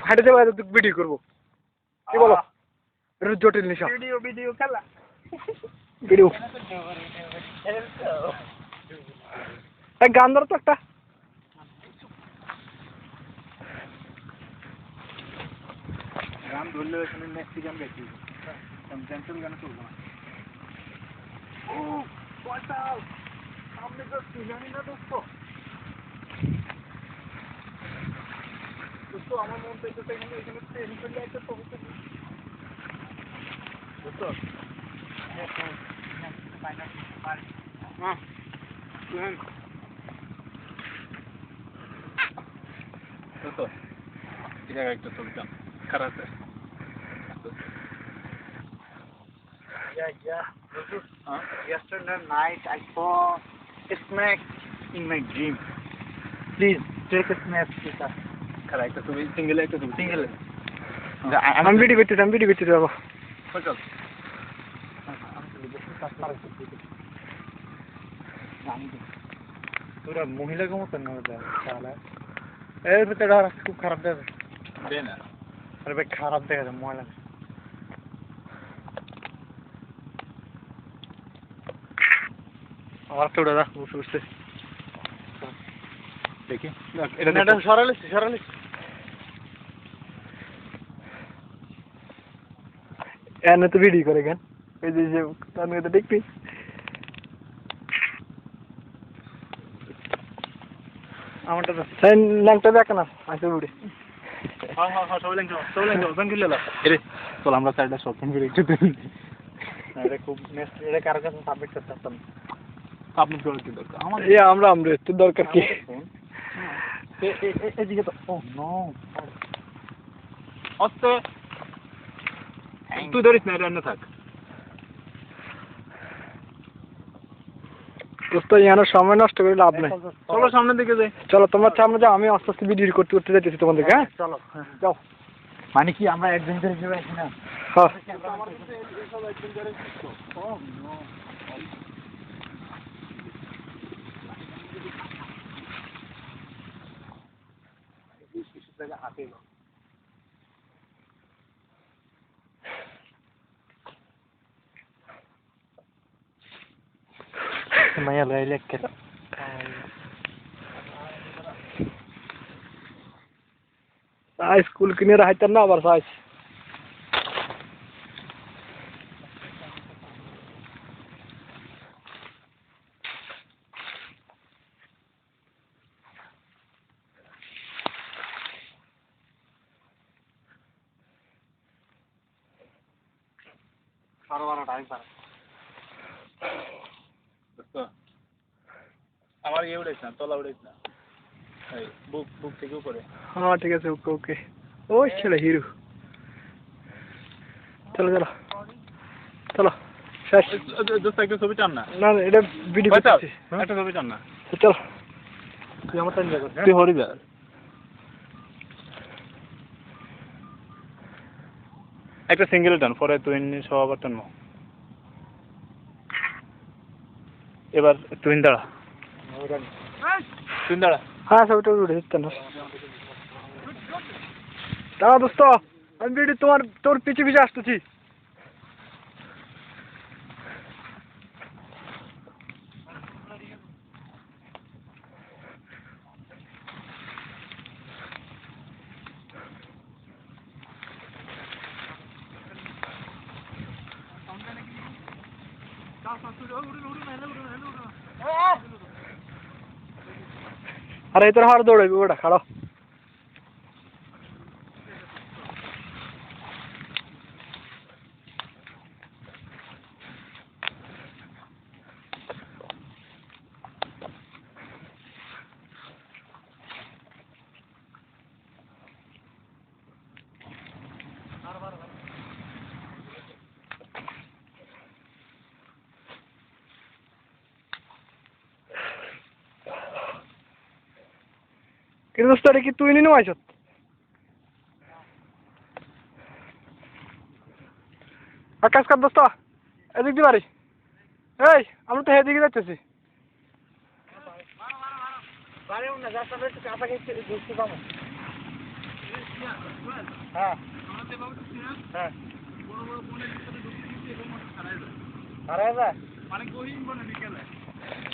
হাঁটে যাবো ভিডিও করবো কি বলো এটা জটিল নিশা ভিডিও খেলা ভিডিও গান ধরো তো একটা গান ধরলে ওখানে নেক্সট গান গাইছি ক্যান্সেল গান চলবে না ও বাঁচাও সামনে তো জানি না দোস্ত দোস্ত আমার মন থেকে তো এখানে ট্রেন চলে একটা ছবি তুলি দোস্ত হ্যাঁ দোস্ত এই জায়গায় একটা ছবি দাম খারাপ Yeah. Yesterday night I saw a snake in my dream. Please take a snap, Sita. Correct. So we single. I'm video করতে যাবো চল তোরা মহিলাকে মতন না তাহলে এর ভিতরে খুব খারাপ দেবে দে না আরে ভাই খারাপ দেখা যায় মহিলা আমার একটা উড়ে রাখ বসে বসে দেখি এটা সরালিস এনে তো ভিডিও করে কেন এই যে তার তো দেখবি আমারটা তো সাইন ল্যাংটা দেখ না আসে উড়ে হ্যাঁ সবাই ল্যাংটা ব্যাংক লেলা এরে চল আমরা সাইডটা শপিং করে একটু দিই এটা খুব নেক্সট এটা কার কাছে সাবমিট করতে আসতাম সাবমিট করার কি দরকার আমাদের আমরা তোর দরকার কি এদিকে তো ও নো অস্তে তুই ধরিস না এটা থাক দোস্ত ইয়ানো সময় নষ্ট করে লাভ নাই চলো সামনের দিকে যাই চলো তোমার সামনে যাও আমি আস্তে আস্তে ভিডিও করতে যাইতেছি তোমাদেরকে হ্যাঁ চলো যাও মানে কি আমরা অ্যাডভেঞ্চার হিসেবে আছি না হ্যাঁ Maya laylek ke. স্কুল কিনে রাখতেন না আবার সাইজ আমার ইয়ে উড়েছ না তলা উড়েছ না বুক থেকে উপরে হ্যাঁ ঠিক আছে ওকে ওই ছেলে হিরো চলো শেষ দোস্ত একটা ছবি টান না না এটা ভিডিও করতেছি একটা ছবি টান না চল তুই আমার টান যা তুই হরি যা একটা সিঙ্গেল টান পরে তুই সব আবার টানবো এবার তুই দাঁড়া হ্যাঁ ছবিটা উঠে দিতেন দাঁড়া দোস্ত আমি ভিডিও তোর পিছু আসতেছি अरे इधर हार दौड़े बड़ा खड़ा কিন্তু দোস্ত কি তুই নিয়ে আইছ আকাশ কার দোস্ত এদিক দি বাড়ি এই আমরা তো এদিকে যাচ্ছি বাড়ি না যাচ্ছে কাছে গেছে দোস্ত হ্যাঁ হ্যাঁ হারায় যায়